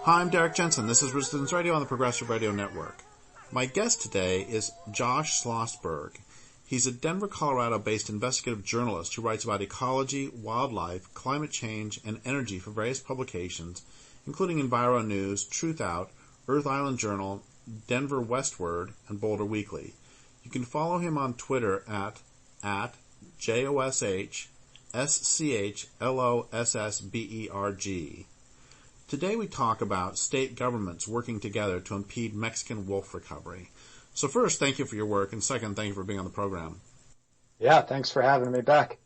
Hi, I'm Derrick Jensen. This is Resistance Radio on the Progressive Radio Network. My guest today is Josh Schlossberg. He's a Denver, Colorado-based investigative journalist who writes about ecology, wildlife, climate change, and energy for various publications, including Enviro News, Truth Out, Earth Island Journal, Denver Westward, and Boulder Weekly. You can follow him on Twitter at JOSHSCHLOSSBERG. Today we talk about state governments working together to impede Mexican wolf recovery. So first, thank you for your work, and second, thank you for being on the program. Yeah, thanks for having me back.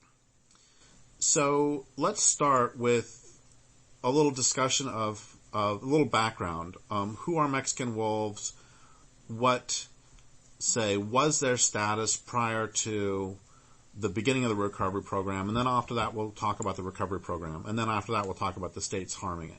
So let's start with a little discussion of a little background. Who are Mexican wolves? Was their status prior to the beginning of the recovery program? And then after that, we'll talk about the recovery program. And then after that, we'll talk about the states harming it.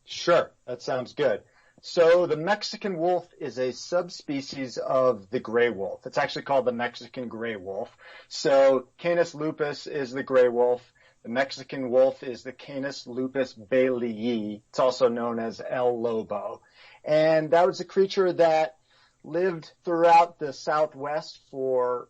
Sure, that sounds good. So the Mexican wolf is a subspecies of the gray wolf. It's actually called the Mexican gray wolf. So Canis lupus is the gray wolf. The Mexican wolf is the Canis lupus baileyii. It's also known as El Lobo. And that was a creature that lived throughout the Southwest for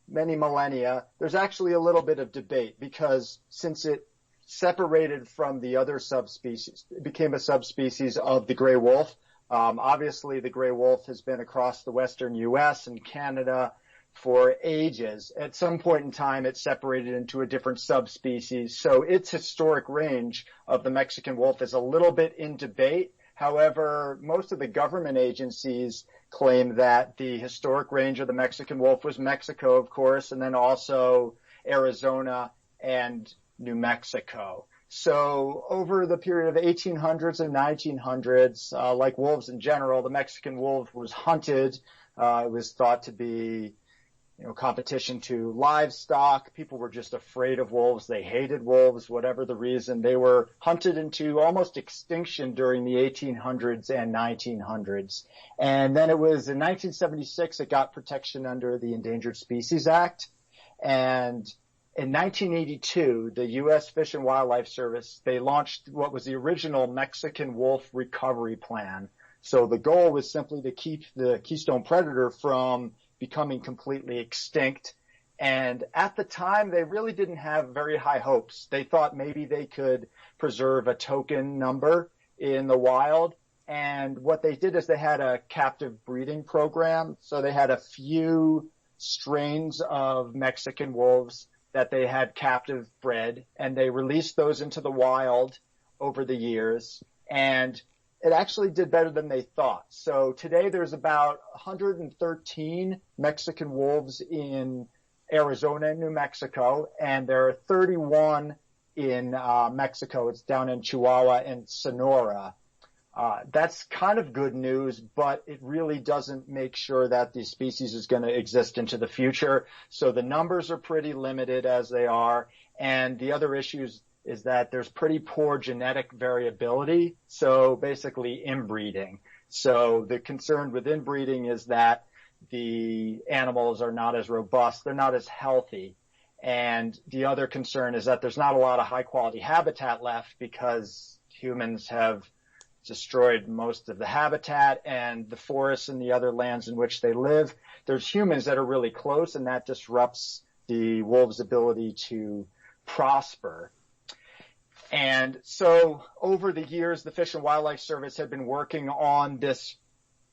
many millennia. There's actually a little bit of debate because since it separated from the other subspecies, it became a subspecies of the gray wolf. Obviously, the gray wolf has been across the western U.S. and Canada for ages. At some point in time, it separated into a different subspecies. So its historic range of the Mexican wolf is a little bit in debate. However, most of the government agencies claim that the historic range of the Mexican wolf was Mexico, of course, and then also Arizona and New Mexico. So over the period of 1800s and 1900s, like wolves in general, the Mexican wolf was hunted. It was thought to be, competition to livestock. People were just afraid of wolves. They hated wolves, whatever the reason. They were hunted into almost extinction during the 1800s and 1900s. And then it was in 1976, it got protection under the Endangered Species Act. And in 1982, the U.S. Fish and Wildlife Service, they launched what was the original Mexican wolf recovery plan. So the goal was simply to keep the keystone predator from becoming completely extinct. And at the time, they really didn't have very high hopes. They thought maybe they could preserve a token number in the wild. And what they did is they had a captive breeding program. So they had a few strains of Mexican wolves that they had captive bred, and they released those into the wild over the years, and it actually did better than they thought. So today there's about 113 Mexican wolves in Arizona and New Mexico, and there are 31 in Mexico. It's down in Chihuahua and Sonora. That's kind of good news, but it really doesn't make sure that the species is going to exist into the future. So the numbers are pretty limited as they are. And the other issues is that there's pretty poor genetic variability. So basically inbreeding. So the concern with inbreeding is that the animals are not as robust. They're not as healthy. And the other concern is that there's not a lot of high quality habitat left because humans have destroyed most of the habitat and the forests and the other lands in which they live. There's humans that are really close, and that disrupts the wolves' ability to prosper. And so over the years, the Fish and Wildlife Service had been working on this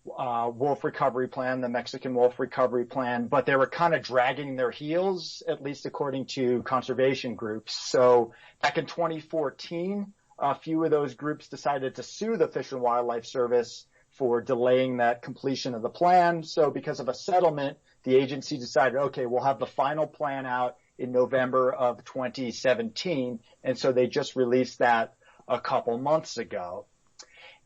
wolf recovery plan, the Mexican wolf recovery plan, but they were kind of dragging their heels, at least according to conservation groups. So back in 2014, a few of those groups decided to sue the Fish and Wildlife Service for delaying that completion of the plan. So because of a settlement, the agency decided, okay, we'll have the final plan out in November of 2017. And so they just released that a couple months ago.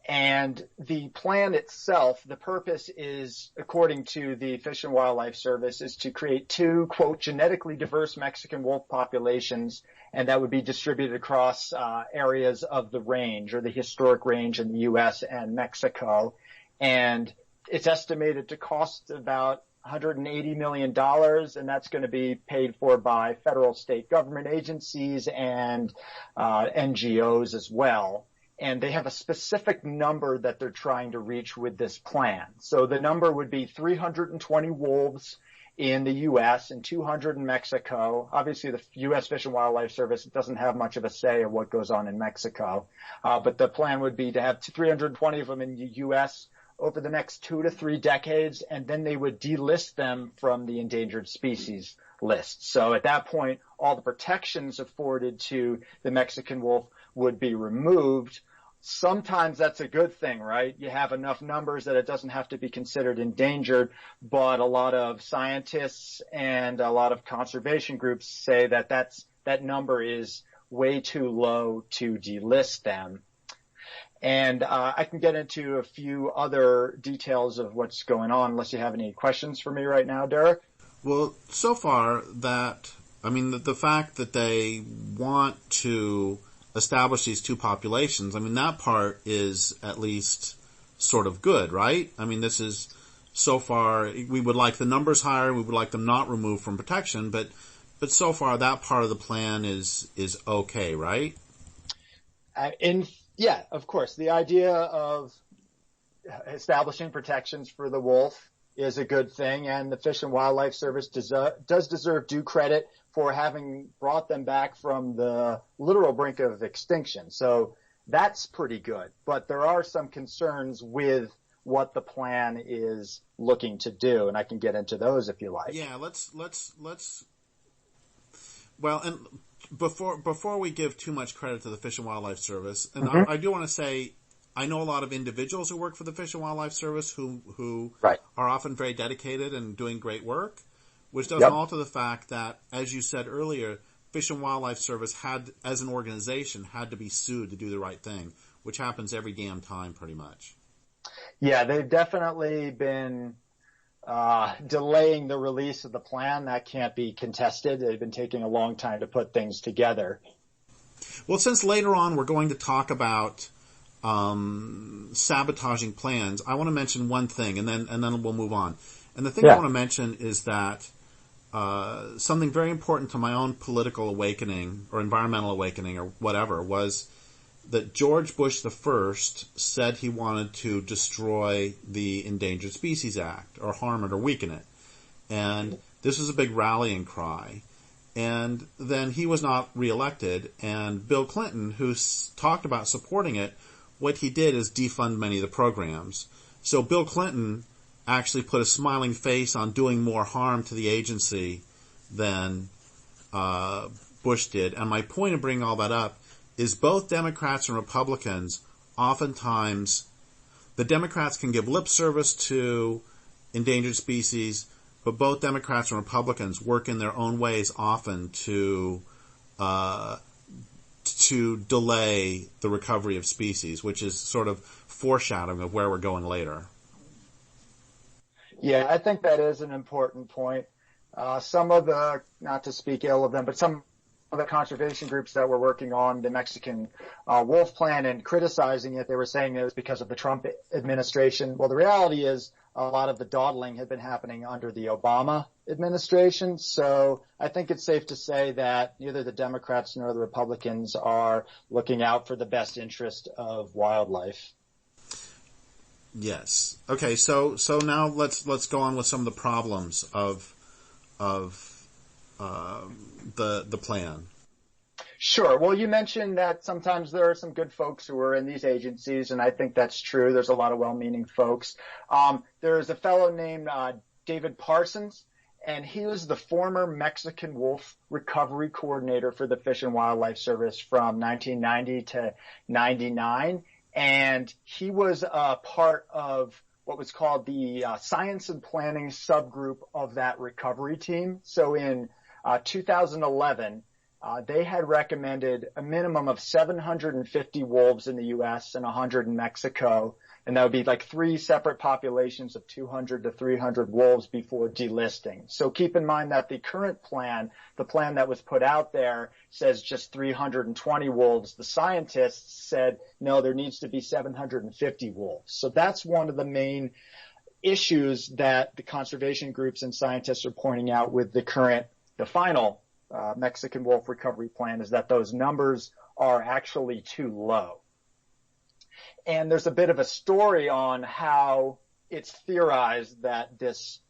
And the plan itself, the purpose is, according to the Fish and Wildlife Service, is to create two, quote, genetically diverse Mexican wolf populations, and that would be distributed across areas of the range or the historic range in the U.S. and Mexico. And it's estimated to cost about $180 million, and that's going to be paid for by federal, state government agencies and NGOs as well. and they have a specific number that they're trying to reach with this plan. So the number would be 320 wolves in the U.S. and 200 in Mexico. Obviously, the U.S. Fish and Wildlife Service doesn't have much of a say of what goes on in Mexico, but the plan would be to have 320 of them in the U.S. over the next 2 to 3 decades, and then they would delist them from the endangered species list. So at that point, all the protections afforded to the Mexican wolf would be removed. Sometimes that's a good thing, right? You have enough numbers that it doesn't have to be considered endangered, but a lot of scientists and a lot of conservation groups say that that number is way too low to delist them. And I can get into a few other details of what's going on, unless you have any questions for me right now, Derrick. Well, so far the fact that they want to establish these two populations, that part is at least sort of good, right? This is, so far, we would like the numbers higher, we would like them not removed from protection, but so far that part of the plan is okay, right? Yeah, of course. The idea of establishing protections for the wolf is a good thing, and the Fish and Wildlife Service does deserve due credit for having brought them back from the literal brink of extinction. So that's pretty good. But there are some concerns with what the plan is looking to do, and I can get into those if you like. Yeah, let's well, and before we give too much credit to the Fish and Wildlife Service, and I do want to say, I know a lot of individuals who work for the Fish and Wildlife Service who right. are often very dedicated and doing great work, which doesn't alter the fact that, as you said earlier, Fish and Wildlife Service had, as an organization, had to be sued to do the right thing, which happens every damn time pretty much. Yeah, they've definitely been delaying the release of the plan. That can't be contested. They've been taking a long time to put things together. Well, since later on we're going to talk about sabotaging plans, I want to mention one thing, and then we'll move on. And the thing I want to mention is that something very important to my own political awakening or environmental awakening or whatever was that George Bush the First said he wanted to destroy the Endangered Species Act or harm it or weaken it. And this was a big rallying cry. And then he was not reelected, and Bill Clinton, who talked about supporting it, what he did is defund many of the programs. So Bill Clinton actually put a smiling face on doing more harm to the agency than Bush did. And my point in bringing all that up is both Democrats and Republicans, oftentimes, the Democrats can give lip service to endangered species, but both Democrats and Republicans work in their own ways often to delay the recovery of species, which is sort of foreshadowing of where we're going later. Yeah, I think that is an important point. Some of the, not to speak ill of them, but some of the conservation groups that were working on the Mexican wolf plan and criticizing it, they were saying it was because of the Trump administration. Well, the reality is a lot of the dawdling had been happening under the Obama administration. So I think it's safe to say that neither the Democrats nor the Republicans are looking out for the best interest of wildlife. Yes. Okay. So now let's go on with some of the problems of the plan. Sure. Well, you mentioned that sometimes there are some good folks who are in these agencies, and I think that's true. There's a lot of well-meaning folks. There's a fellow named David Parsons, and he was the former Mexican wolf recovery coordinator for the Fish and Wildlife Service from 1990 to 99. And he was a part of what was called the science and planning subgroup of that recovery team. So in 2011, they had recommended a minimum of 750 wolves in the U.S. and 100 in Mexico. And that would be like 3 separate populations of 200 to 300 wolves before delisting. So keep in mind that the current plan, the plan that was put out there, says just 320 wolves. The scientists said, no, there needs to be 750 wolves. So that's one of the main issues that the conservation groups and scientists are pointing out with the final Mexican wolf recovery plan, is that those numbers are actually too low. And there's a bit of a story on how it's theorized that this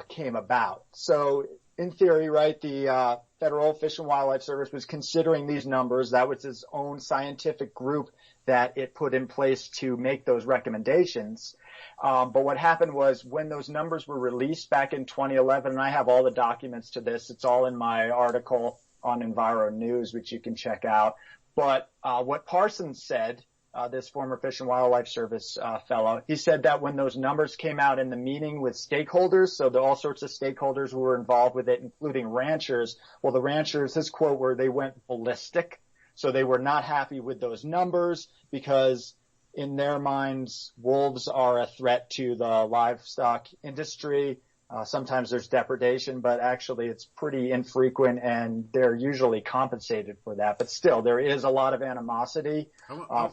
came about. So in theory, right, the Federal Fish and Wildlife Service was considering these numbers. That was its own scientific group that it put in place to make those recommendations. But what happened was when those numbers were released back in 2011, and I have all the documents to this, it's all in my article on Enviro News, which you can check out. But what Parsons said, this former Fish and Wildlife Service fellow, he said that when those numbers came out in the meeting with stakeholders, so all sorts of stakeholders who were involved with it, including ranchers, well, the ranchers, his quote were, they went ballistic. So they were not happy with those numbers because in their minds, wolves are a threat to the livestock industry. Sometimes there's depredation, but actually it's pretty infrequent and they're usually compensated for that. But still, there is a lot of animosity from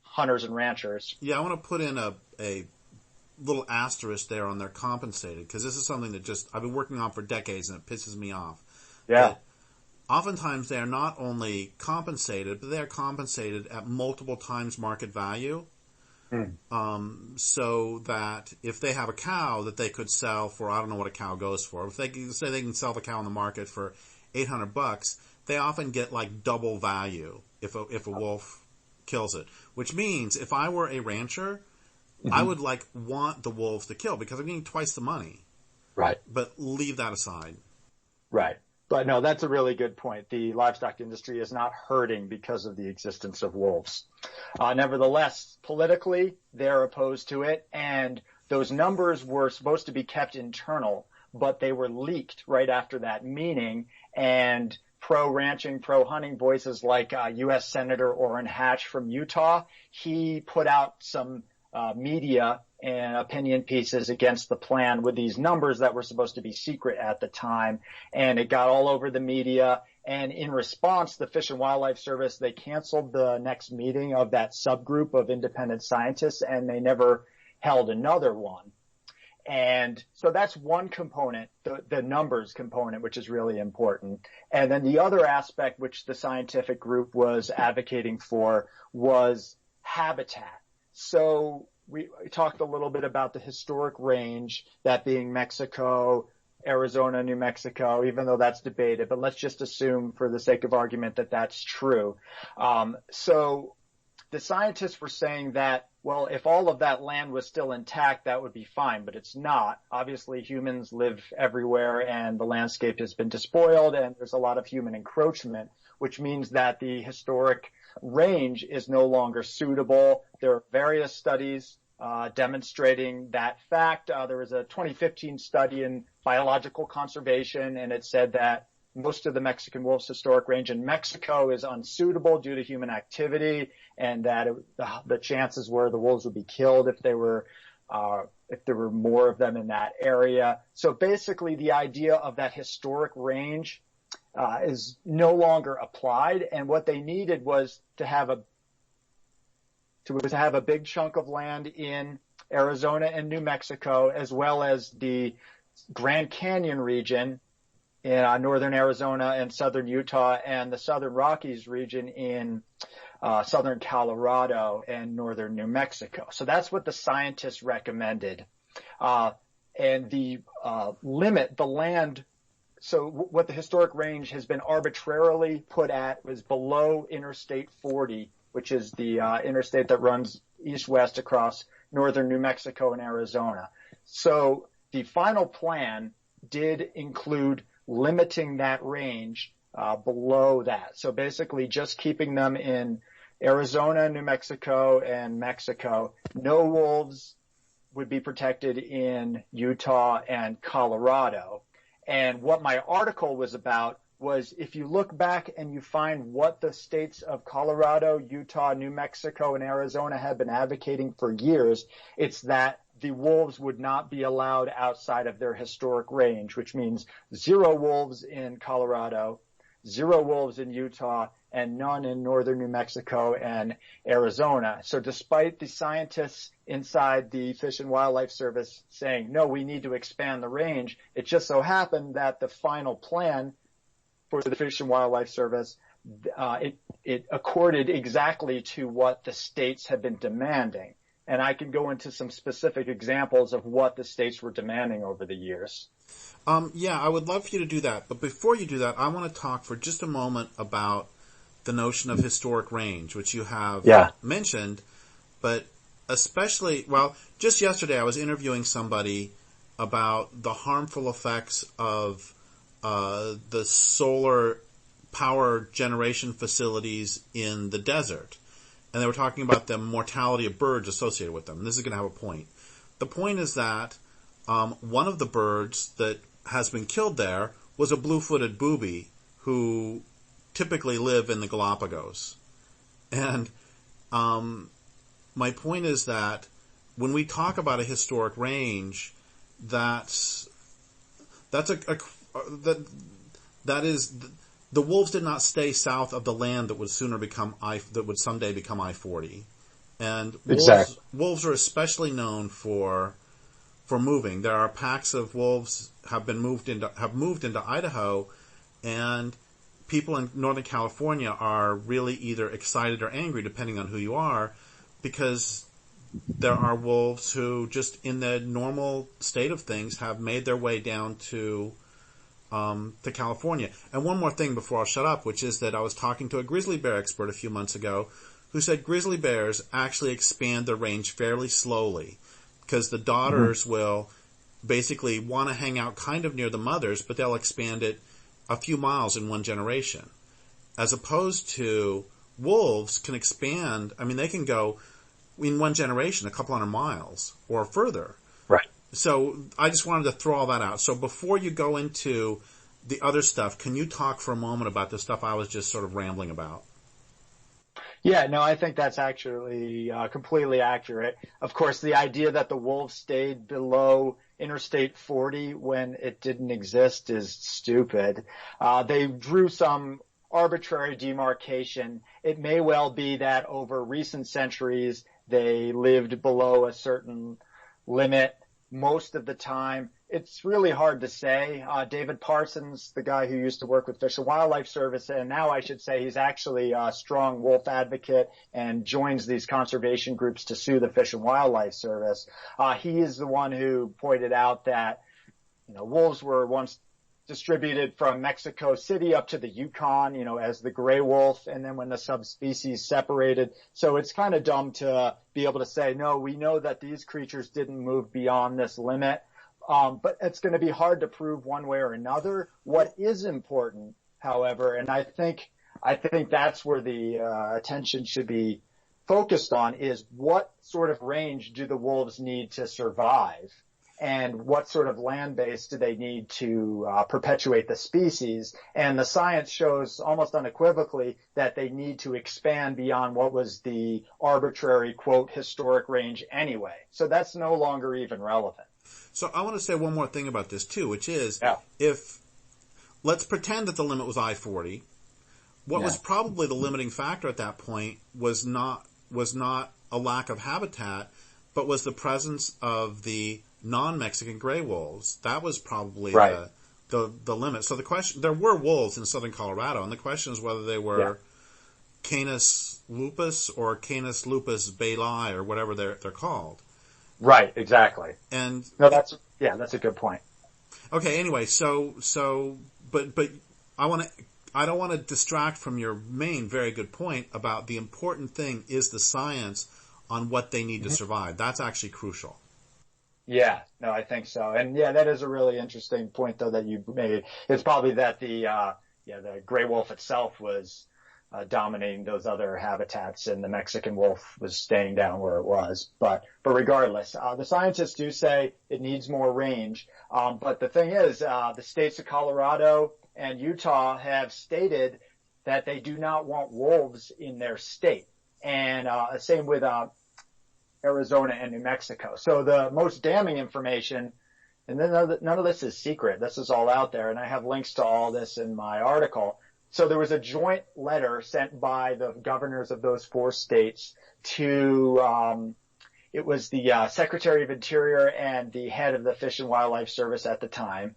hunters and ranchers. Yeah, I want to put in a little asterisk there on their compensated, because this is something that just I've been working on for decades and it pisses me off. Yeah. But oftentimes they are not only compensated, but they are compensated at multiple times market value. So that if they have a cow that they could sell for, I don't know what a cow goes for, if they can say they can sell the cow on the market for $800, they often get like double value if a wolf kills it. Which means if I were a rancher, I would like want the wolves to kill because I'm getting twice the money. Right. But leave that aside. Right. But no, that's a really good point. The livestock industry is not hurting because of the existence of wolves. Nevertheless, politically, they're opposed to it, and those numbers were supposed to be kept internal, but they were leaked right after that meeting, and pro-ranching, pro-hunting voices like U.S. Senator Orrin Hatch from Utah, he put out some media and opinion pieces against the plan with these numbers that were supposed to be secret at the time. And it got all over the media. And in response, the Fish and Wildlife Service, they canceled the next meeting of that subgroup of independent scientists, and they never held another one. And so that's one component, the numbers component, which is really important. And then the other aspect, which the scientific group was advocating for, was habitat. So we talked a little bit about the historic range, that being Mexico, Arizona, New Mexico, even though that's debated, but let's just assume for the sake of argument that that's true. So the scientists were saying that, well, if all of that land was still intact, that would be fine, but it's not. Obviously, humans live everywhere and the landscape has been despoiled and there's a lot of human encroachment, which means that the historic range is no longer suitable. There are various studies demonstrating that fact. There was a 2015 study in biological conservation, and it said that most of the Mexican wolf's historic range in Mexico is unsuitable due to human activity, and that the chances were the wolves would be killed if there were more of them in that area. So basically, the idea of that historic range is no longer applied, and what they needed was to have a big chunk of land in Arizona and New Mexico, as well as the Grand Canyon region in northern Arizona and southern Utah, and the Southern Rockies region in southern Colorado and northern New Mexico. So that's what the scientists recommended. And the limit, the land, so what the historic range has been arbitrarily put at was below Interstate 40, which is the interstate that runs east-west across northern New Mexico and Arizona. So the final plan did include limiting that range below that. So basically just keeping them in Arizona, New Mexico, and Mexico. No wolves would be protected in Utah and Colorado. And what my article was about was if you look back and you find what the states of Colorado, Utah, New Mexico, and Arizona have been advocating for years, it's that the wolves would not be allowed outside of their historic range, which means 0 wolves in Colorado, 0 wolves in Utah, and none in northern New Mexico and Arizona. So despite the scientists inside the Fish and Wildlife Service saying, no, we need to expand the range, it just so happened that the final plan for the Fish and Wildlife Service, it it accorded exactly to what the states had been demanding. And I can go into some specific examples of what the states were demanding over the years. Yeah, I would love for you to do that. But before you do that, I want to talk for just a moment about the notion of historic range, which you have mentioned, but especially, well, just yesterday I was interviewing somebody about the harmful effects of the solar power generation facilities in the desert. And they were talking about the mortality of birds associated with them. And this is going to have a point. The point is that one of the birds that has been killed there was a blue-footed booby who typically live in the Galapagos. And my point is that when we talk about a historic range, that is the wolves did not stay south of the land that would someday become I-40, and wolves are especially known for moving. There are packs of wolves have moved into Idaho, and people in Northern California are really either excited or angry, depending on who you are, because there are wolves who just in the normal state of things have made their way down to California. And one more thing before I'll shut up, which is that I was talking to a grizzly bear expert a few months ago who said grizzly bears actually expand their range fairly slowly because the daughters will basically want to hang out kind of near the mothers, but they'll expand it a few miles in one generation. As opposed to wolves can expand, I mean, they can go in one generation a couple hundred miles or further. Right. So I just wanted to throw all that out. So before you go into the other stuff, can you talk for a moment about the stuff I was just sort of rambling about? Yeah, no, I think that's actually completely accurate. Of course, the idea that the wolves stayed below Interstate 40 when it didn't exist is stupid. They drew some arbitrary demarcation. It may well be that over recent centuries they lived below a certain limit most of the time. It's really hard to say. David Parsons, the guy who used to work with Fish and Wildlife Service, and now I should say he's actually a strong wolf advocate and joins these conservation groups to sue the Fish and Wildlife Service. He is the one who pointed out that, wolves were once distributed from Mexico City up to the Yukon, as the gray wolf, and then when the subspecies separated. So it's kind of dumb to be able to say, no, we know that these creatures didn't move beyond this limit. But it's going to be hard to prove one way or another. What is important, however, and I think that's where the attention should be focused on, is what sort of range do the wolves need to survive, and what sort of land base do they need to perpetuate the species. And the science shows almost unequivocally that they need to expand beyond what was the arbitrary, quote, historic range anyway. So that's no longer even relevant. So I want to say one more thing about this too, which is if let's pretend that the limit was I-40, what was probably the limiting factor at that point was not a lack of habitat, but was the presence of the non-Mexican gray wolves. That was probably the limit. So the question, there were wolves in southern Colorado, and the question is whether they were Canis lupus or Canis lupus bailei or whatever they're called. Right, exactly. And no, that's a good point. Okay, anyway, but I don't want to distract from your main very good point about the important thing is the science on what they need to survive. That's actually crucial. Yeah, no, I think so. And that is a really interesting point though that you made. It's probably that the gray wolf itself was dominating those other habitats, and the Mexican wolf was staying down where it was. But regardless, the scientists do say it needs more range. But the thing is, the states of Colorado and Utah have stated that they do not want wolves in their state. And same with Arizona and New Mexico. So the most damning information, and then none of this is secret. This is all out there, and I have links to all this in my article. So there was a joint letter sent by the governors of those 4 states to, it was the Secretary of Interior and the head of the Fish and Wildlife Service at the time.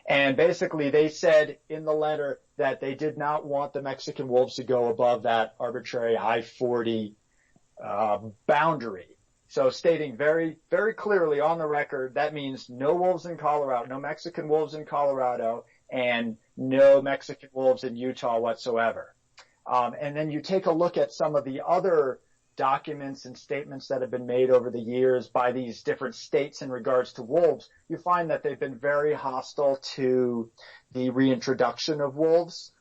And basically they said in the letter that they did not want the Mexican wolves to go above that arbitrary I-40 boundary. So stating very, very clearly on the record, that means no wolves in Colorado, no Mexican wolves in Colorado, and no Mexican wolves in Utah whatsoever. And then you take a look at some of the other documents and statements that have been made over the years by these different states in regards to wolves, you find that they've been very hostile to the reintroduction of wolves.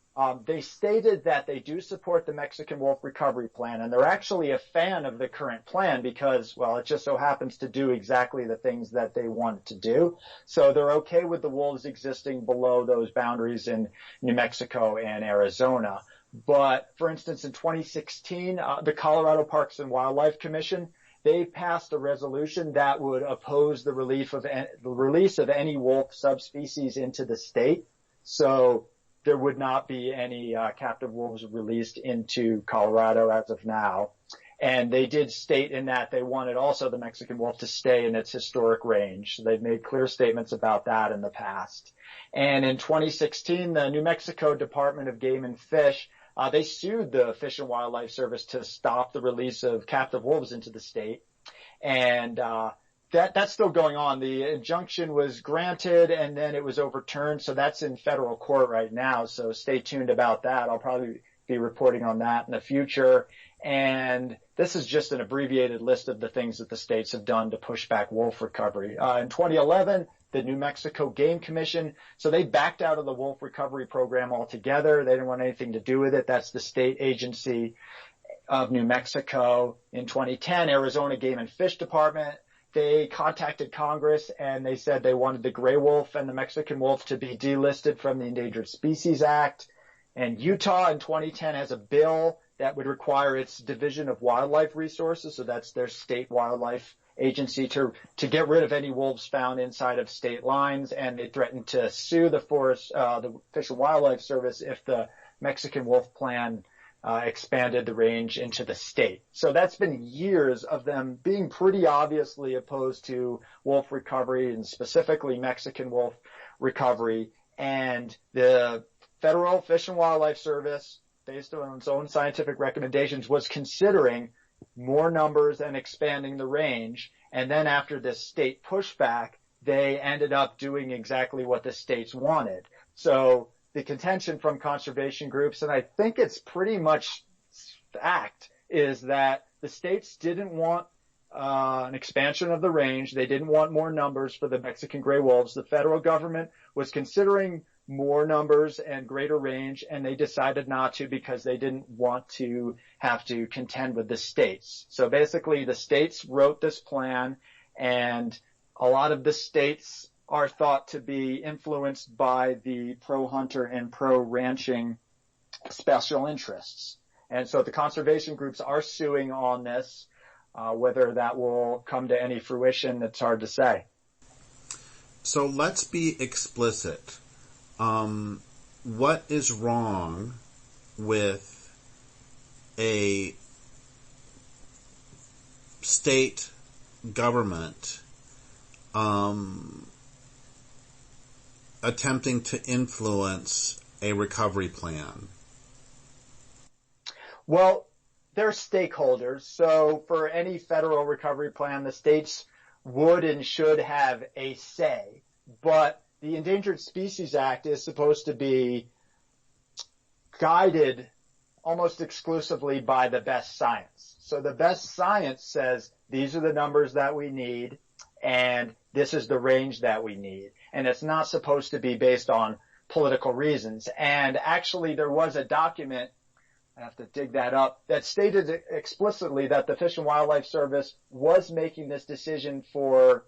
They stated that they do support the Mexican Wolf Recovery Plan, and they're actually a fan of the current plan because, well, it just so happens to do exactly the things that they want to do. So they're okay with the wolves existing below those boundaries in New Mexico and Arizona. But, for instance, in 2016, the Colorado Parks and Wildlife Commission, they passed a resolution that would oppose the release of any wolf subspecies into the state. So there would not be any captive wolves released into Colorado as of now. And they did state in that they wanted also the Mexican wolf to stay in its historic range. So they've made clear statements about that in the past. And in 2016, the New Mexico Department of Game and Fish, they sued the Fish and Wildlife Service to stop the release of captive wolves into the state. And that's still going on. The injunction was granted and then it was overturned. So that's in federal court right now. So stay tuned about that. I'll probably be reporting on that in the future. And this is just an abbreviated list of the things that the states have done to push back wolf recovery. In 2011, the New Mexico Game Commission, so they backed out of the wolf recovery program altogether. They didn't want anything to do with it. That's the state agency of New Mexico. In 2010, Arizona Game and Fish Department, they contacted Congress and they said they wanted the gray wolf and the Mexican wolf to be delisted from the Endangered Species Act. And Utah in 2010 has a bill that would require its Division of Wildlife Resources, so that's their state wildlife agency, to get rid of any wolves found inside of state lines, and they threatened to sue the Fish and Wildlife Service if the Mexican wolf plan expanded the range into the state. So that's been years of them being pretty obviously opposed to wolf recovery and specifically Mexican wolf recovery. And the Federal Fish and Wildlife Service, based on its own scientific recommendations, was considering more numbers and expanding the range. And then after this state pushback, they ended up doing exactly what the states wanted. So the contention from conservation groups, and I think it's pretty much fact, is that the states didn't want an expansion of the range. They didn't want more numbers for the Mexican gray wolves. The federal government was considering more numbers and greater range, and they decided not to because they didn't want to have to contend with the states. So basically, the states wrote this plan, and a lot of the states are thought to be influenced by the pro-hunter and pro-ranching special interests. And so the conservation groups are suing on this. Whether that will come to any fruition, it's hard to say. So let's be explicit. What is wrong with a state government attempting to influence a recovery plan? Well, they're stakeholders. So for any federal recovery plan, the states would and should have a say. But the Endangered Species Act is supposed to be guided almost exclusively by the best science. So the best science says these are the numbers that we need and this is the range that we need. And it's not supposed to be based on political reasons. And actually there was a document, I have to dig that up, that stated explicitly that the Fish and Wildlife Service was making this decision for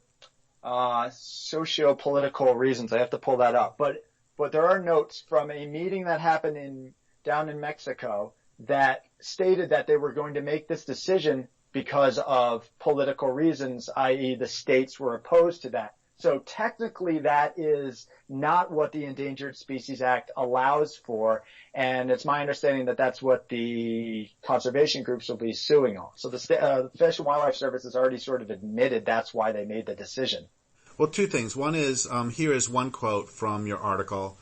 socio-political reasons. I have to pull that up. But there are notes from a meeting that happened down in Mexico that stated that they were going to make this decision because of political reasons, i.e. the states were opposed to that. So technically that is not what the Endangered Species Act allows for, and it's my understanding that that's what the conservation groups will be suing on. So the Fish and Wildlife Service has already sort of admitted that's why they made the decision. Well, two things. One is, here is one quote from your article,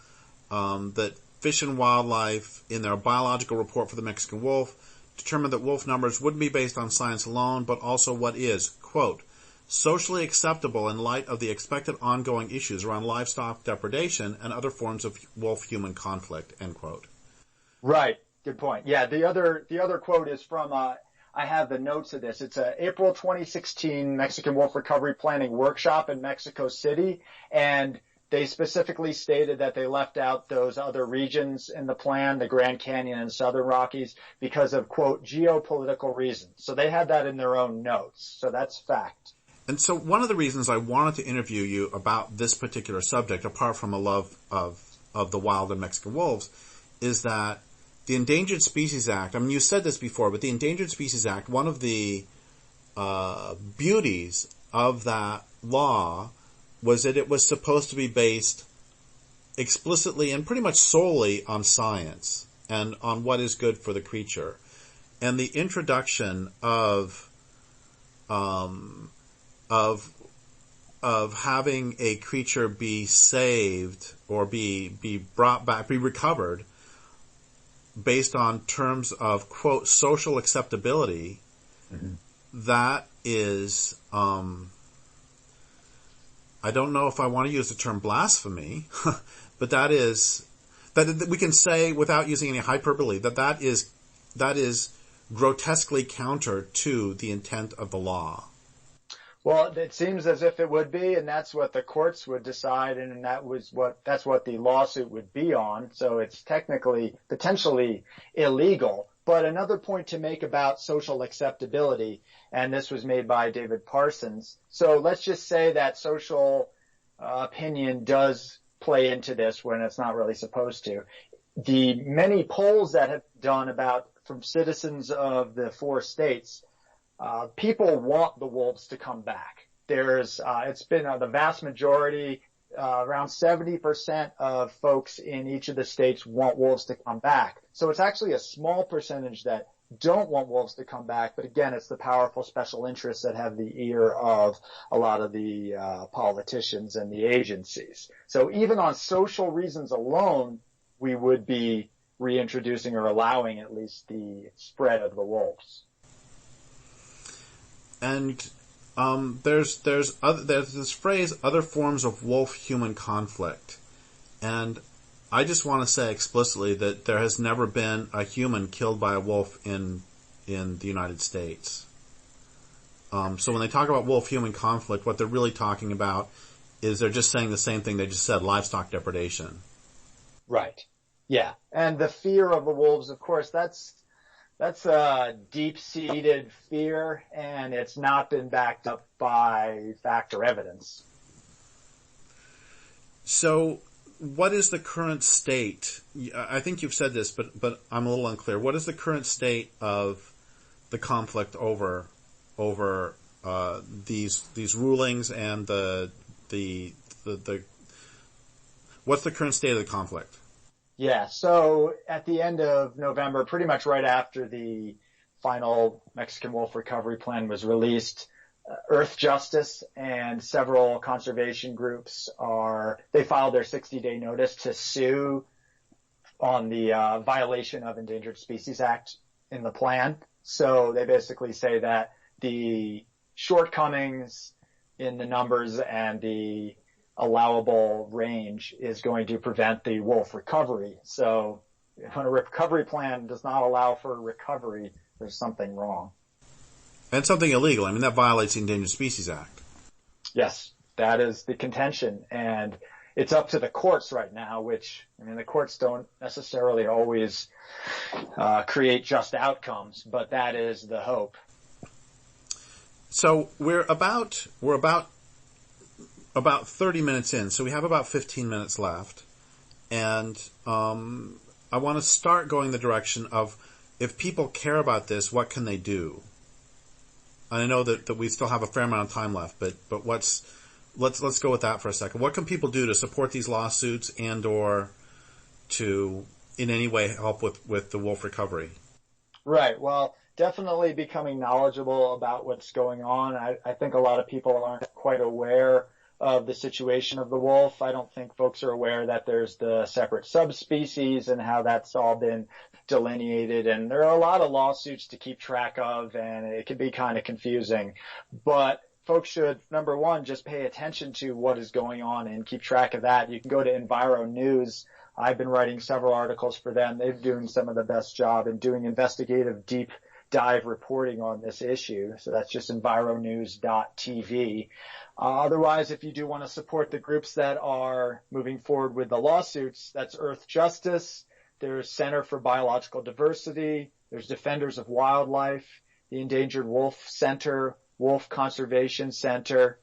that Fish and Wildlife, in their biological report for the Mexican wolf, determined that wolf numbers wouldn't be based on science alone, but also what is, quote, socially acceptable in light of the expected ongoing issues around livestock depredation and other forms of wolf-human conflict, end quote. Right. Good point. Yeah. The other quote is from, I have the notes of this. It's a April 2016 Mexican Wolf Recovery Planning Workshop in Mexico City. And they specifically stated that they left out those other regions in the plan, the Grand Canyon and Southern Rockies, because of, quote, geopolitical reasons. So they had that in their own notes. So that's fact. And so one of the reasons I wanted to interview you about this particular subject, apart from a love of the wild and Mexican wolves, is that the Endangered Species Act, I mean, you said this before, but the Endangered Species Act, one of the beauties of that law was that it was supposed to be based explicitly and pretty much solely on science and on what is good for the creature. And the introduction of having a creature be saved or be brought back, be recovered based on terms of, quote, social acceptability, that is, I don't know if I want to use the term blasphemy, but that we can say without using any hyperbole that is grotesquely counter to the intent of the law. Well, it seems as if it would be, and that's what the courts would decide, and that's what the lawsuit would be on. So it's technically, potentially illegal. But another point to make about social acceptability, and this was made by David Parsons. So let's just say that social opinion does play into this when it's not really supposed to. The many polls that have done from citizens of the 4 states, people want the wolves to come back. It's been the vast majority, around 70% of folks in each of the states want wolves to come back. So it's actually a small percentage that don't want wolves to come back. But again, it's the powerful special interests that have the ear of a lot of the politicians and the agencies. So even on social reasons alone, we would be reintroducing or allowing at least the spread of the wolves. And there's this phrase, other forms of wolf-human conflict. And I just want to say explicitly that there has never been a human killed by a wolf in the United States. So when they talk about wolf-human conflict, what they're really talking about is they're just saying the same thing they just said, livestock depredation. Right. Yeah. And the fear of the wolves, of course, that's a deep-seated fear, and it's not been backed up by fact or evidence. So what is the current state? I think you've said this, but I'm a little unclear. What is the current state of the conflict over these rulings and the what's the current state of the conflict? Yeah, so at the end of November, pretty much right after the final Mexican Wolf Recovery Plan was released, Earth Justice and several conservation groups they filed their 60-day notice to sue on the violation of Endangered Species Act in the plan. So they basically say that the shortcomings in the numbers and the allowable range is going to prevent the wolf recovery. So when a recovery plan does not allow for recovery, there's something wrong. And something illegal. I mean, that violates the Endangered Species Act. Yes, that is the contention. And it's up to the courts right now, which, I mean, the courts don't necessarily always create just outcomes, but that is the hope. So we're about 30 minutes in, so we have about 15 minutes left. And I want to start going the direction of, if people care about this, what can they do? And I know that we still have a fair amount of time left, but let's go with that for a second. What can people do to support these lawsuits and or to in any way help with the wolf recovery? Right. Well, definitely becoming knowledgeable about what's going on. I think a lot of people aren't quite aware of the situation of the wolf. I don't think folks are aware that there's the separate subspecies and how that's all been delineated. And there are a lot of lawsuits to keep track of, and it can be kind of confusing. But folks should, number one, just pay attention to what is going on and keep track of that. You can go to Enviro News. I've been writing several articles for them. They're doing some of the best job in doing investigative deep dive reporting on this issue. So that's just environews.tv. Otherwise, if you do want to support the groups that are moving forward with the lawsuits, that's Earth Justice. There's Center for Biological Diversity. There's Defenders of Wildlife, the Endangered Wolf Center, Wolf Conservation Center.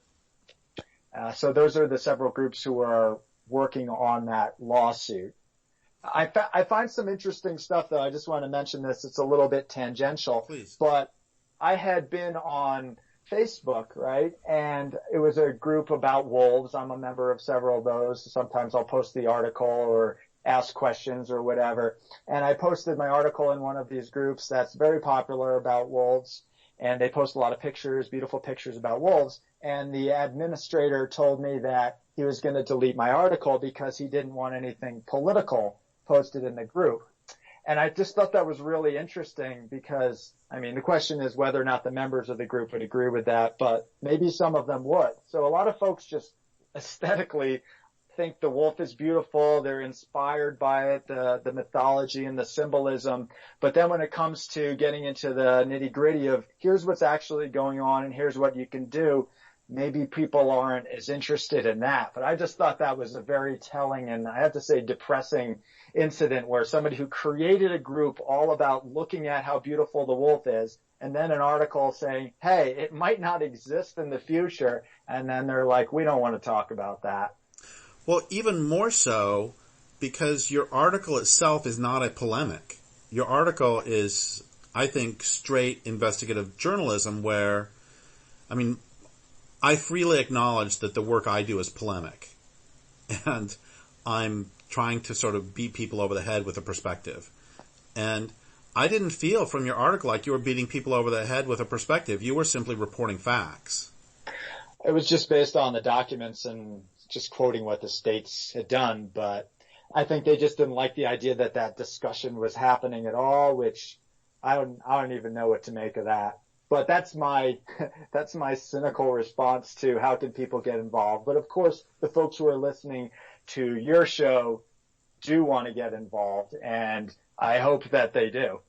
So those are the several groups who are working on that lawsuit. I find some interesting stuff, though. I just want to mention this. It's a little bit tangential. Please. But I had been on Facebook, right? And it was a group about wolves. I'm a member of several of those. Sometimes I'll post the article or ask questions or whatever. And I posted my article in one of these groups that's very popular about wolves. And they post a lot of pictures, beautiful pictures about wolves. And the administrator told me that he was going to delete my article because he didn't want anything political posted in the group. And I just thought that was really interesting because, I mean, the question is whether or not the members of the group would agree with that, but maybe some of them would. So a lot of folks just aesthetically think the wolf is beautiful. They're inspired by it, the mythology and the symbolism. But then when it comes to getting into the nitty gritty of here's what's actually going on and here's what you can do, maybe people aren't as interested in that. But I just thought that was a very telling and I have to say depressing incident where somebody who created a group all about looking at how beautiful the wolf is and then an article saying, hey, it might not exist in the future. And then they're like, we don't want to talk about that. Well, even more so because your article itself is not a polemic. Your article is, I think, straight investigative journalism where, I mean, I freely acknowledge that the work I do is polemic. And I'm trying to sort of beat people over the head with a perspective. And I didn't feel from your article like you were beating people over the head with a perspective. You were simply reporting facts. It was just based on the documents and just quoting what the states had done. But I think they just didn't like the idea that that discussion was happening at all, which I don't even know what to make of that. But that's my cynical response to how can people get involved. But of course, the folks who are listening to your show do want to get involved, and I hope that they do.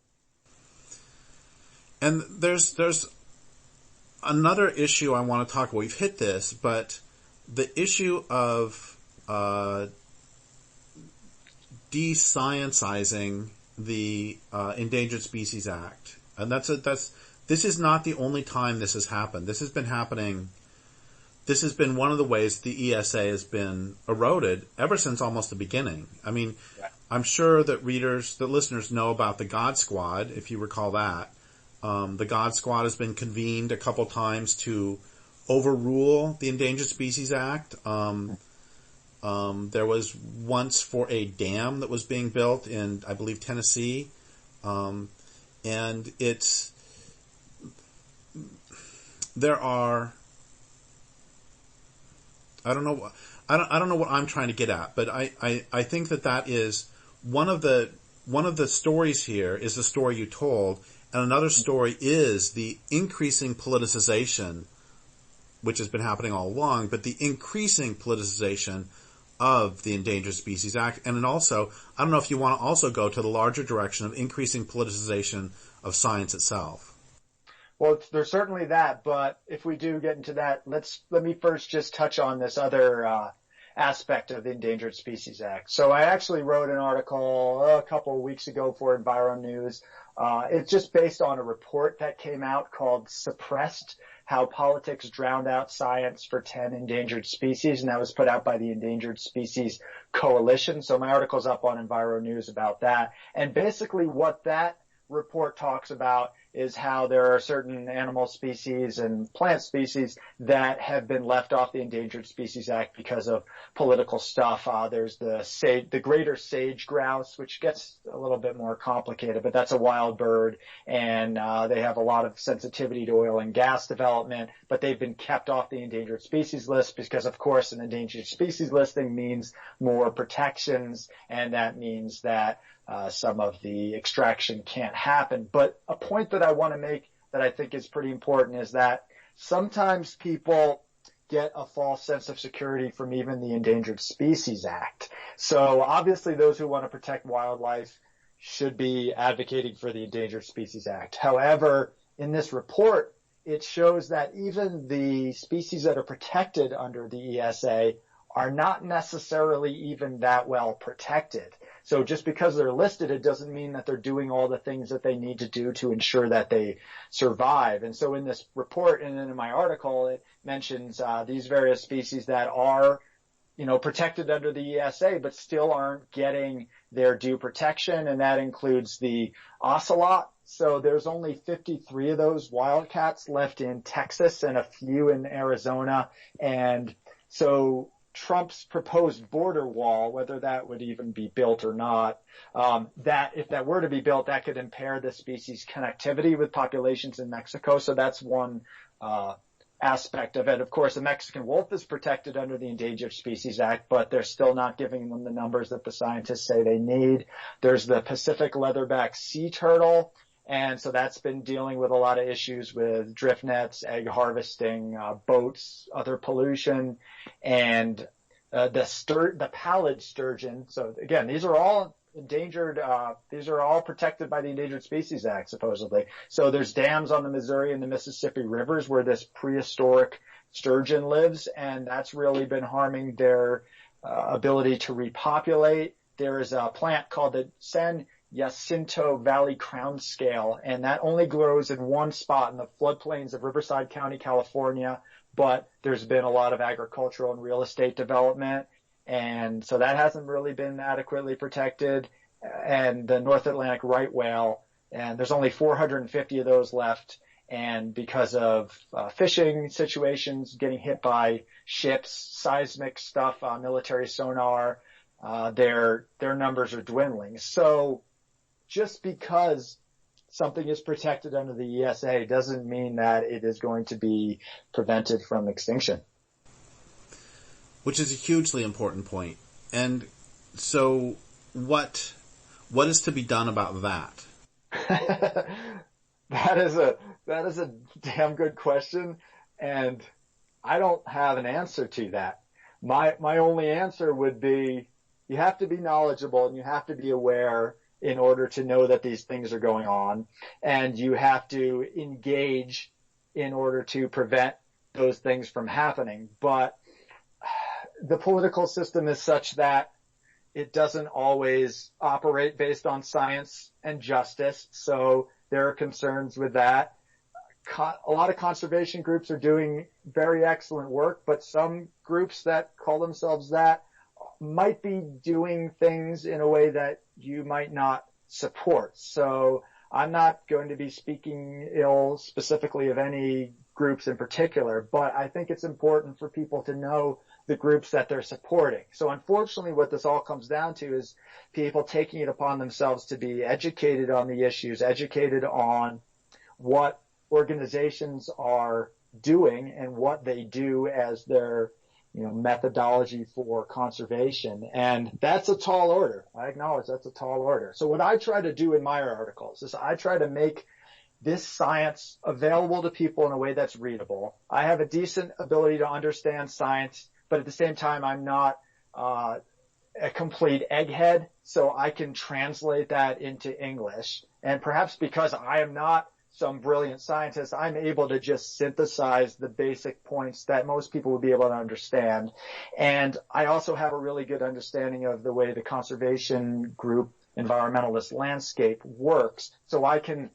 And there's another issue I want to talk about. We've hit this, but the issue of de-sciencizing the Endangered Species Act, and this is not the only time this has happened. This has been happening. This has been one of the ways the ESA has been eroded ever since almost the beginning. I mean, yeah. I'm sure that listeners know about the God Squad, if you recall that. The God Squad has been convened a couple times to overrule the Endangered Species Act. There was once for a dam that was being built in, I believe, Tennessee. And there are, I don't know what I'm trying to get at, but I think that is one of the stories here is the story you told, and another story is the increasing politicization, which has been happening all along, but the increasing politicization of the Endangered Species Act. And then also, I don't know if you want to also go to the larger direction of increasing politicization of science itself. Well, there's certainly that, but if we do get into that, let me first just touch on this other aspect of the Endangered Species Act. So I actually wrote an article a couple of weeks ago for Enviro News. It's just based on a report that came out called Suppressed: How Politics Drowned Out Science for 10 Endangered Species, and that was put out by the Endangered Species Coalition. So my article's up on Enviro News about that. And basically what that report talks about is how there are certain animal species and plant species that have been left off the Endangered Species Act because of political stuff. There's the greater sage grouse, which gets a little bit more complicated, but that's a wild bird, and they have a lot of sensitivity to oil and gas development, but they've been kept off the endangered species list because, of course, an endangered species listing means more protections, and that means that some of the extraction can't happen. But a point that I want to make that I think is pretty important is that sometimes people get a false sense of security from even the Endangered Species Act. So obviously those who want to protect wildlife should be advocating for the Endangered Species Act. However, in this report, it shows that even the species that are protected under the ESA are not necessarily even that well protected. So just because they're listed, it doesn't mean that they're doing all the things that they need to do to ensure that they survive. And so in this report and in my article, it mentions these various species that are, protected under the ESA, but still aren't getting their due protection. And that includes the ocelot. So there's only 53 of those wildcats left in Texas and a few in Arizona. And so Trump's proposed border wall, whether that would even be built or not, that if that were to be built, that could impair the species' connectivity with populations in Mexico. So that's one aspect of it. Of course, the Mexican wolf is protected under the Endangered Species Act, but they're still not giving them the numbers that the scientists say they need. There's the Pacific leatherback sea turtle. And so that's been dealing with a lot of issues with drift nets, egg harvesting, boats, other pollution, and the pallid sturgeon. So again, these are all endangered. These are all protected by the Endangered Species Act, supposedly. So there's dams on the Missouri and the Mississippi rivers where this prehistoric sturgeon lives, and that's really been harming their ability to repopulate. There is a plant called the San Jacinto Valley crown scale, and that only grows in one spot in the floodplains of Riverside County, California, but there's been a lot of agricultural and real estate development, and so that hasn't really been adequately protected. And the North Atlantic right whale, and there's only 450 of those left, and because of fishing situations, getting hit by ships, seismic stuff, military sonar, their numbers are dwindling. So just because something is protected under the ESA doesn't mean that it is going to be prevented from extinction. Which is a hugely important point. And so what is to be done about that? That is a damn good question, and I don't have an answer to that. My only answer would be you have to be knowledgeable and you have to be aware in order to know that these things are going on, and you have to engage in order to prevent those things from happening. But the political system is such that it doesn't always operate based on science and justice, so there are concerns with that. A lot of conservation groups are doing very excellent work, but some groups that call themselves that might be doing things in a way that you might not support. So I'm not going to be speaking ill specifically of any groups in particular, but I think it's important for people to know the groups that they're supporting. So unfortunately, what this all comes down to is people taking it upon themselves to be educated on the issues, educated on what organizations are doing and what they do as their methodology for conservation. And that's a tall order. I acknowledge that's a tall order. So what I try to do in my articles is I try to make this science available to people in a way that's readable. I have a decent ability to understand science, but at the same time, I'm not a complete egghead, so I can translate that into English. And perhaps because I am not some brilliant scientist, I'm able to just synthesize the basic points that most people would be able to understand. And I also have a really good understanding of the way the conservation group environmentalist landscape works. So I can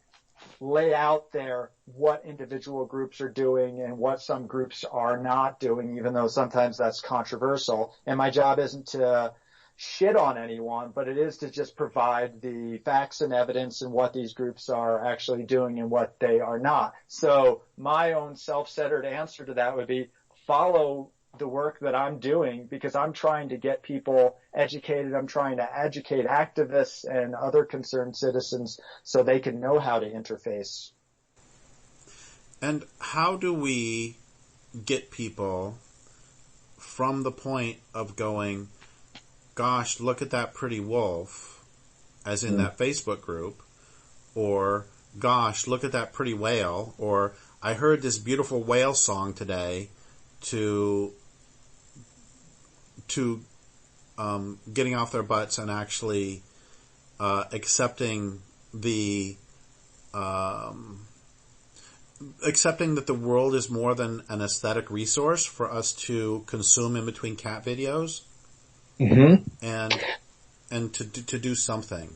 lay out there what individual groups are doing and what some groups are not doing, even though sometimes that's controversial. And my job isn't to shit on anyone, but it is to just provide the facts and evidence and what these groups are actually doing and what they are not. So my own self-centered answer to that would be follow the work that I'm doing, because I'm trying to get people educated. I'm trying to educate activists and other concerned citizens so they can know how to interface. And how do we get people from the point of going, gosh, look at that pretty wolf, as in that Facebook group, or gosh, look at that pretty whale, or I heard this beautiful whale song today, to getting off their butts and actually accepting that the world is more than an aesthetic resource for us to consume in between cat videos, and to do something.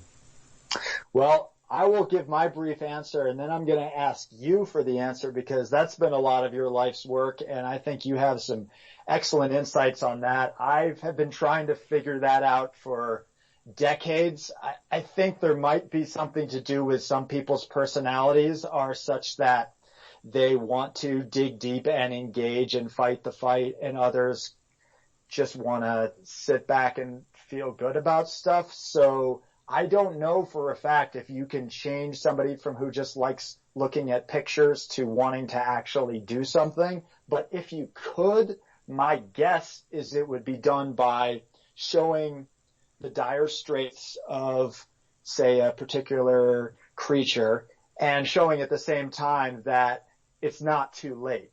Well, I will give my brief answer, and then I'm going to ask you for the answer, because that's been a lot of your life's work, and I think you have some excellent insights on that. I have been trying to figure that out for decades. I think there might be something to do with some people's personalities are such that they want to dig deep and engage and fight the fight, and others just want to sit back and feel good about stuff. So I don't know for a fact if you can change somebody from who just likes looking at pictures to wanting to actually do something. But if you could, my guess is it would be done by showing the dire straits of, say, a particular creature, and showing at the same time that it's not too late,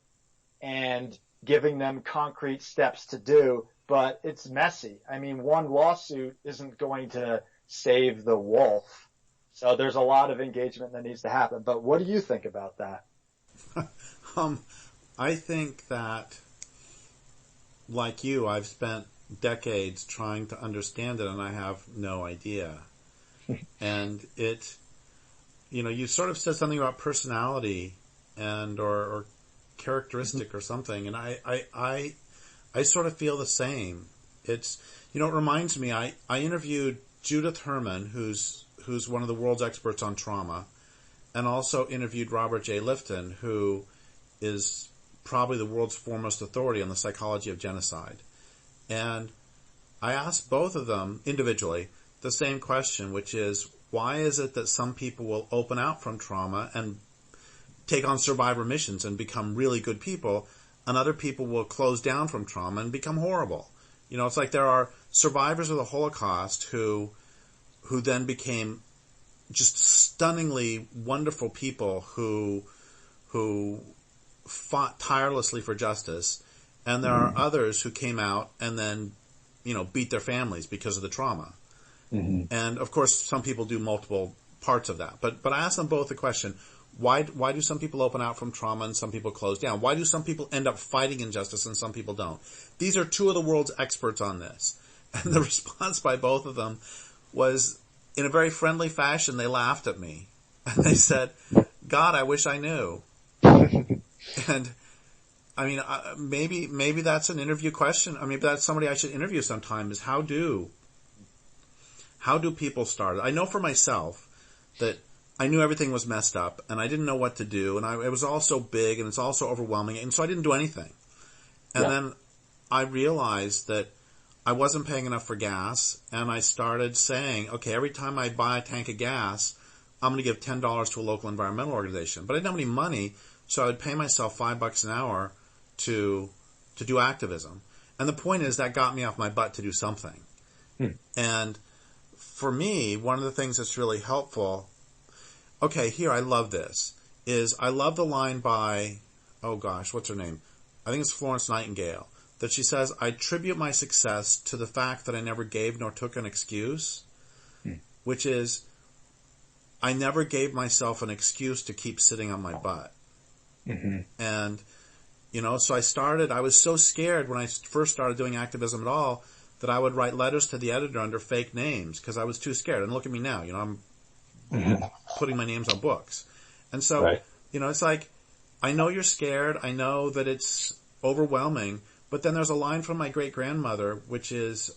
and giving them concrete steps to do. But it's messy. I mean, one lawsuit isn't going to save the wolf. So there's a lot of engagement that needs to happen. But what do you think about that? I think that, like you, I've spent decades trying to understand it, and I have no idea. And you sort of said something about personality and or characteristic or something, and I sort of feel the same. It reminds me, I interviewed Judith Herman, who's one of the world's experts on trauma, and also interviewed Robert J. Lifton, who is probably the world's foremost authority on the psychology of genocide. And I asked both of them individually the same question, which is, why is it that some people will open out from trauma and take on survivor missions and become really good people, and other people will close down from trauma and become horrible? It's like there are survivors of the Holocaust who then became just stunningly wonderful people who fought tirelessly for justice, and there are others who came out and then, beat their families because of the trauma. And of course, some people do multiple parts of that. But I asked them both the question, why do some people open out from trauma and some people close down? Why do some people end up fighting injustice and some people don't? These are two of the world's experts on this. And the response by both of them was, in a very friendly fashion, they laughed at me. And they said, God, I wish I knew. And I mean, maybe that's an interview question. I mean, that's somebody I should interview sometime, is how do people start? I know for myself that I knew everything was messed up and I didn't know what to do, and it was all so big and it's all so overwhelming, and so I didn't do anything. And then I realized that I wasn't paying enough for gas, and I started saying, okay, every time I buy a tank of gas, I'm going to give $10 to a local environmental organization. But I didn't have any money, so I would pay myself $5 an hour to do activism. And the point is, that got me off my butt to do something. And for me, one of the things that's really helpful, okay, here, I love this, is I love the line by, oh gosh, what's her name? I think it's Florence Nightingale, that she says, I attribute my success to the fact that I never gave nor took an excuse, which is, I never gave myself an excuse to keep sitting on my butt. And, so I was so scared when I first started doing activism at all that I would write letters to the editor under fake names because I was too scared. And look at me now, I'm putting my names on books. And so, it's like, I know you're scared. I know that it's overwhelming. But then there's a line from my great-grandmother, which is,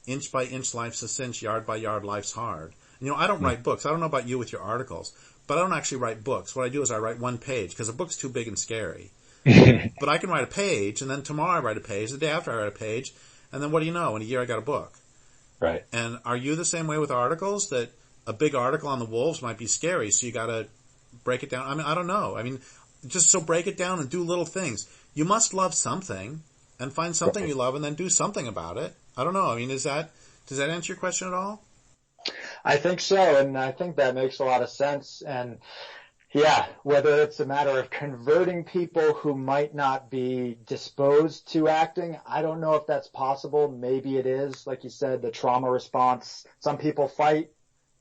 inch by inch life's a cinch, yard by yard life's hard. You know, I don't write books. I don't know about you with your articles, but I don't actually write books. What I do is I write one page because a book's too big and scary. But I can write a page, and then tomorrow I write a page, the day after I write a page, and then what do you know? In a year I got a book. Right. And are you the same way with articles, that a big article on the wolves might be scary, so you got to break it down? I mean, I don't know. I mean, just so break it down and do little things. You must love something and find something you love and then do something about it. I don't know. I mean, does that answer your question at all? I think so, and I think that makes a lot of sense. And yeah, whether it's a matter of converting people who might not be disposed to acting, I don't know if that's possible. Maybe it is. Like you said, the trauma response. Some people fight.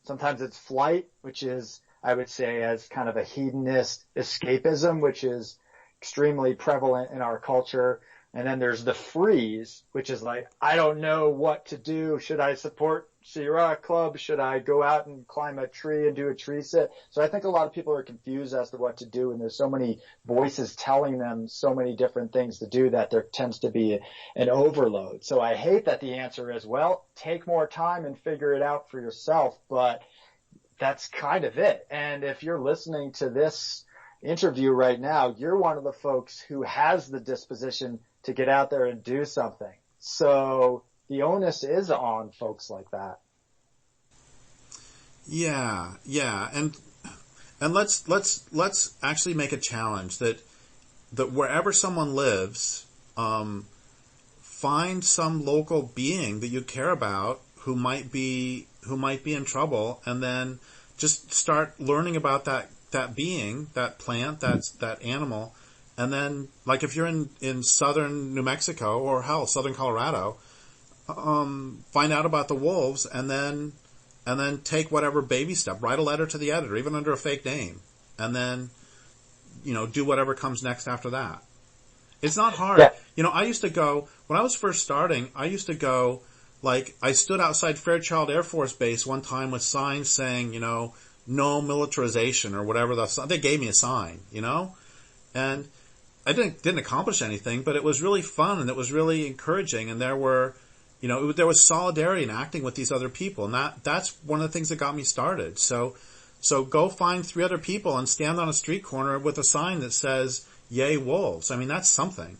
Sometimes it's flight, which is, I would say, as kind of a hedonist escapism, which is extremely prevalent in our culture. And then there's the freeze, which is like, I don't know what to do. Should I support Sierra Club? Should I go out and climb a tree and do a tree sit? So I think a lot of people are confused as to what to do, and there's so many voices telling them so many different things to do that there tends to be an overload. So I hate that the answer is, well, take more time and figure it out for yourself, but that's kind of it. And if you're listening to this interview right now, you're one of the folks who has the disposition to get out there and do something. So the onus is on folks like that. Yeah. And let's actually make a challenge that wherever someone lives, find some local being that you care about who might be in trouble, and then just start learning about that being, that plant, that animal. And then, like, if you're in southern New Mexico, or hell, southern Colorado, find out about the wolves, and then take whatever baby step. Write a letter to the editor, even under a fake name, and then, do whatever comes next after that. It's not hard. Yeah. I used to go, when I was first starting, like, I stood outside Fairchild Air Force Base one time with signs saying, no militarization, or whatever they gave me a sign, and I didn't accomplish anything, but it was really fun, and it was really encouraging, and there was solidarity in acting with these other people, and that's one of the things that got me started. So go find 3 other people and stand on a street corner with a sign that says, "Yay wolves." I mean, that's something.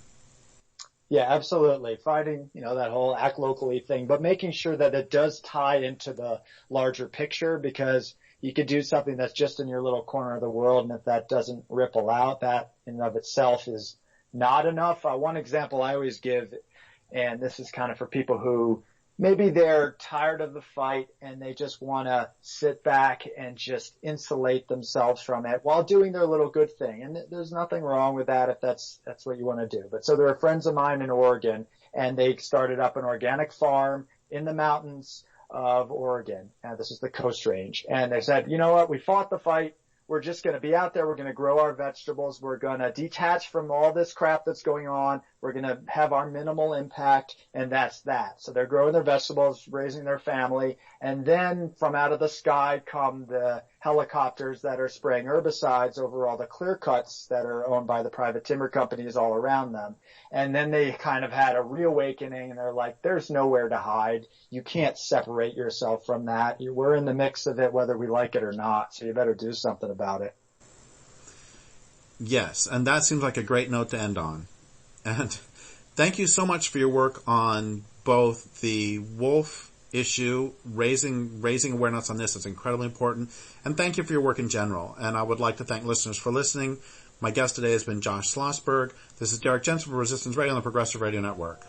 Yeah, absolutely. Fighting, that whole act locally thing, but making sure that it does tie into the larger picture, because you could do something that's just in your little corner of the world, and if that doesn't ripple out, that in and of itself is not enough. One example I always give, and this is kind of for people who maybe they're tired of the fight and they just want to sit back and just insulate themselves from it while doing their little good thing. And there's nothing wrong with that if that's what you want to do. But so there are friends of mine in Oregon, and they started up an organic farm in the mountains of Oregon. And this is the Coast Range. And they said, you know what? We fought the fight. We're just going to be out there. We're going to grow our vegetables. We're going to detach from all this crap that's going on. We're going to have our minimal impact, and that's that. So they're growing their vegetables, raising their family, and then from out of the sky come the helicopters that are spraying herbicides over all the clear cuts that are owned by the private timber companies all around them. And then they kind of had a reawakening, and they're like, there's nowhere to hide. You can't separate yourself from that. We're in the mix of it whether we like it or not, so you better do something about it. Yes, and that seems like a great note to end on. And thank you so much for your work on both the wolf issue, raising awareness on this. It's incredibly important. And thank you for your work in general. And I would like to thank listeners for listening. My guest today has been Josh Schlossberg. This is Derrick Jensen for Resistance Radio on the Progressive Radio Network.